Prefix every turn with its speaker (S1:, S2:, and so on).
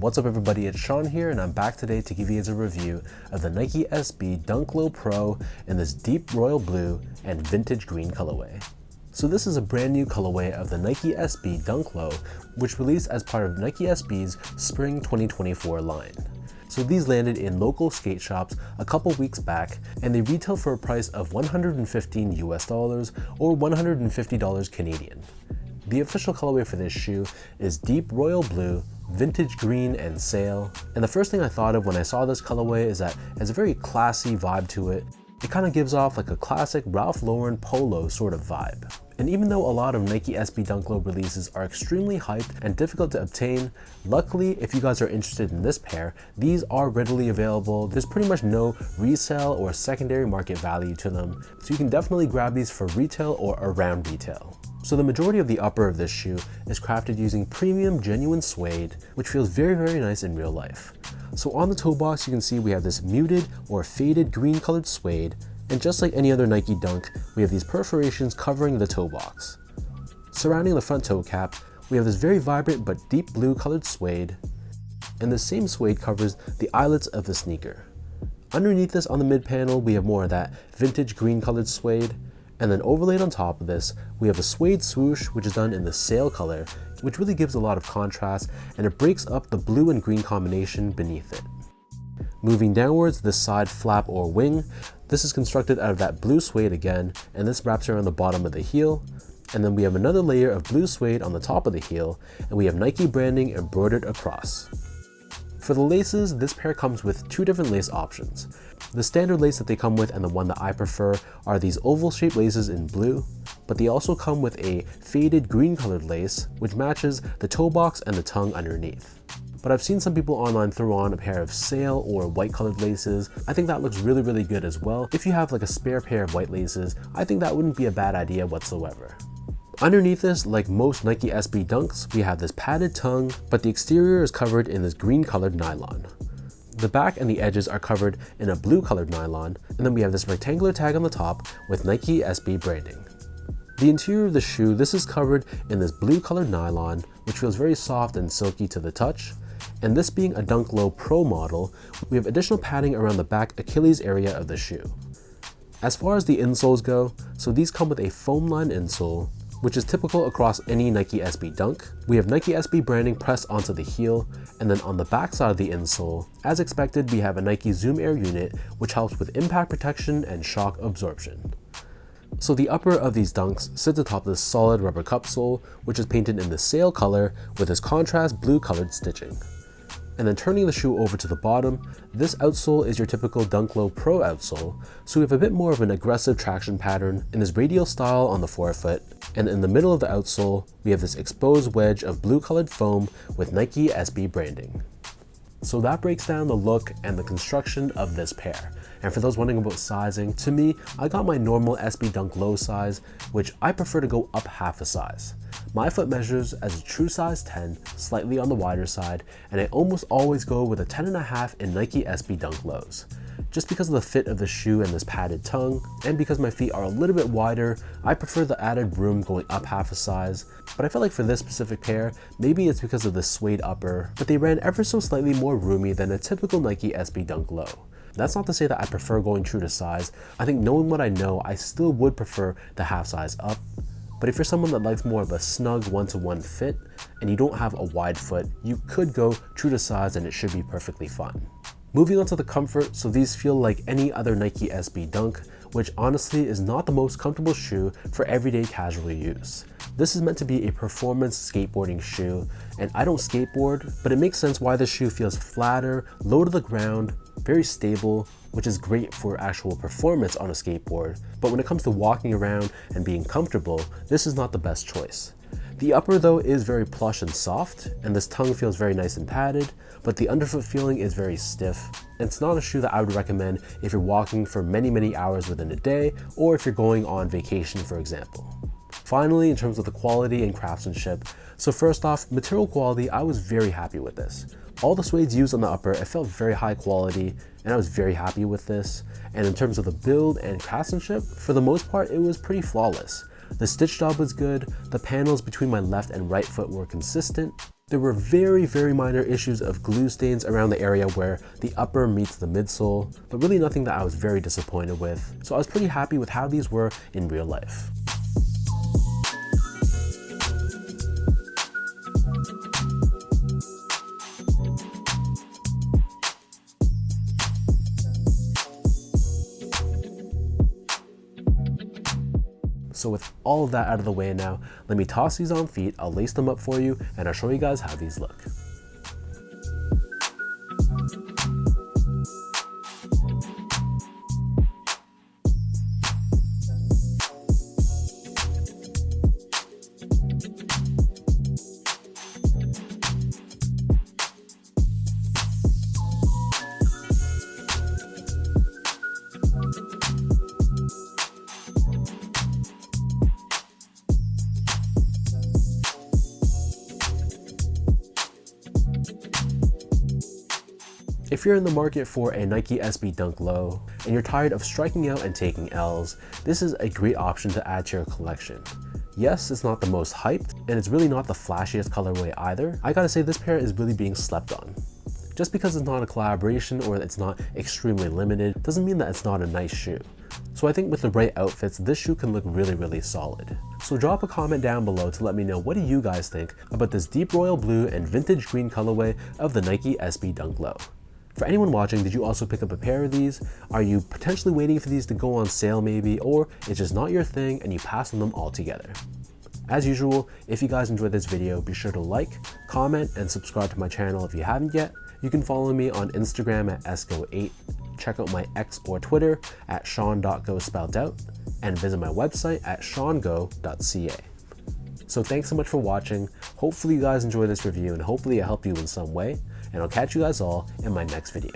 S1: What's up everybody, it's Sean here and I'm back today to give you guys a review of the Nike SB Dunk Low Pro in this deep royal blue and vintage green colorway. So this is a brand new colorway of the Nike SB Dunk Low, which released as part of Nike SB's Spring 2024 line. So these landed in local skate shops a couple weeks back and they retail for a price of $115 US or $150 Canadian. The official colorway for this shoe is deep royal blue, vintage green, and sail. And the first thing I thought of when I saw this colorway is that it has a very classy vibe to it. It kind of gives off like a classic Ralph Lauren polo sort of vibe. And even though a lot of Nike SB Dunk Low releases are extremely hyped and difficult to obtain, luckily if you guys are interested in this pair, these are readily available. There's pretty much no resale or secondary market value to them, so you can definitely grab these for retail or around retail. So the majority of the upper of this shoe is crafted using premium genuine suede, which feels very nice in real life. So on the toe box you can see we have this muted or faded green colored suede, and just like any other Nike Dunk, we have these perforations covering the toe box. Surrounding the front toe cap, we have this very vibrant but deep blue colored suede, and the same suede covers the eyelets of the sneaker. Underneath this on the mid panel we have more of that vintage green colored suede, and then overlaid on top of this, we have a suede swoosh which is done in the sail color, which really gives a lot of contrast and it breaks up the blue and green combination beneath it. Moving downwards, this side flap or wing, this is constructed out of that blue suede again, and this wraps around the bottom of the heel. And then we have another layer of blue suede on the top of the heel, and we have Nike branding embroidered across. For the laces, this pair comes with two different lace options. The standard lace that they come with and the one that I prefer are these oval shaped laces in blue, but they also come with a faded green colored lace which matches the toe box and the tongue underneath. But I've seen some people online throw on a pair of sail or white colored laces. I think that looks really good as well. If you have like a spare pair of white laces, I think that wouldn't be a bad idea whatsoever. Underneath this, like most Nike SB Dunks, we have this padded tongue, but the exterior is covered in this green colored nylon. The back and the edges are covered in a blue colored nylon, and then we have this rectangular tag on the top with Nike SB branding. The interior of the shoe, this is covered in this blue colored nylon, which feels very soft and silky to the touch. And this being a Dunk Low Pro model, we have additional padding around the back Achilles area of the shoe. As far as the insoles go, so these come with a foam line insole, which is typical across any Nike SB Dunk. We have Nike SB branding pressed onto the heel, and then on the back side of the insole, as expected, we have a Nike Zoom Air unit, which helps with impact protection and shock absorption. So the upper of these Dunks sits atop this solid rubber cup sole, which is painted in the sail color with this contrast blue colored stitching. And then turning the shoe over to the bottom, this outsole is your typical Dunk Low Pro outsole, so we have a bit more of an aggressive traction pattern in this radial style on the forefoot, and in the middle of the outsole, we have this exposed wedge of blue colored foam with Nike SB branding. So that breaks down the look and the construction of this pair. And for those wondering about sizing, to me, I got my normal SB Dunk Low size, which I prefer to go up half a size. My foot measures as a true size 10, slightly on the wider side, and I almost always go with a 10.5 in Nike SB Dunk Lows. Just because of the fit of the shoe and this padded tongue, and because my feet are a little bit wider, I prefer the added room going up half a size. But I felt like for this specific pair, maybe it's because of the suede upper, but they ran ever so slightly more roomy than a typical Nike SB Dunk Low. That's not to say that I prefer going true to size. I think knowing what I know, I still would prefer the half size up. But if you're someone that likes more of a snug one-to-one fit and you don't have a wide foot, you could go true to size and it should be perfectly fine. Moving on to the comfort, so these feel like any other Nike SB Dunk, which honestly is not the most comfortable shoe for everyday casual use. This is meant to be a performance skateboarding shoe, and I don't skateboard, but it makes sense why this shoe feels flatter, low to the ground, very stable, which is great for actual performance on a skateboard. But when it comes to walking around and being comfortable, this is not the best choice. The upper though is very plush and soft, and this tongue feels very nice and padded, but the underfoot feeling is very stiff. And it's not a shoe that I would recommend if you're walking for many hours within a day, or if you're going on vacation, for example. Finally, in terms of the quality and craftsmanship, so first off, material quality, I was very happy with this. All the suedes used on the upper, it felt very high quality, and I was very happy with this. And in terms of the build and craftsmanship, for the most part, it was pretty flawless. The stitch job was good, the panels between my left and right foot were consistent, There were very minor issues of glue stains around the area where the upper meets the midsole, but really nothing that I was very disappointed with. So I was pretty happy with how these were in real life. So with all of that out of the way now, let me toss these on feet, I'll lace them up for you, and I'll show you guys how these look. If you're in the market for a Nike SB Dunk Low and you're tired of striking out and taking L's, this is a great option to add to your collection. Yes, it's not the most hyped, and it's really not the flashiest colorway either. I gotta say this pair is really being slept on. Just because it's not a collaboration or it's not extremely limited doesn't mean that it's not a nice shoe. So I think with the right outfits, this shoe can look really solid. So drop a comment down below to let me know what do you guys think about this deep royal blue and vintage green colorway of the Nike SB Dunk Low. For anyone watching, did you also pick up a pair of these? Are you potentially waiting for these to go on sale maybe, or it's just not your thing and you pass on them altogether? As usual, if you guys enjoyed this video, be sure to like, comment, and subscribe to my channel if you haven't yet. You can follow me on Instagram at esco8, check out my X or Twitter at sean.go spelled out, and visit my website at seango.ca. So thanks so much for watching. Hopefully you guys enjoyed this review and hopefully it helped you in some way. And I'll catch you guys all in my next video.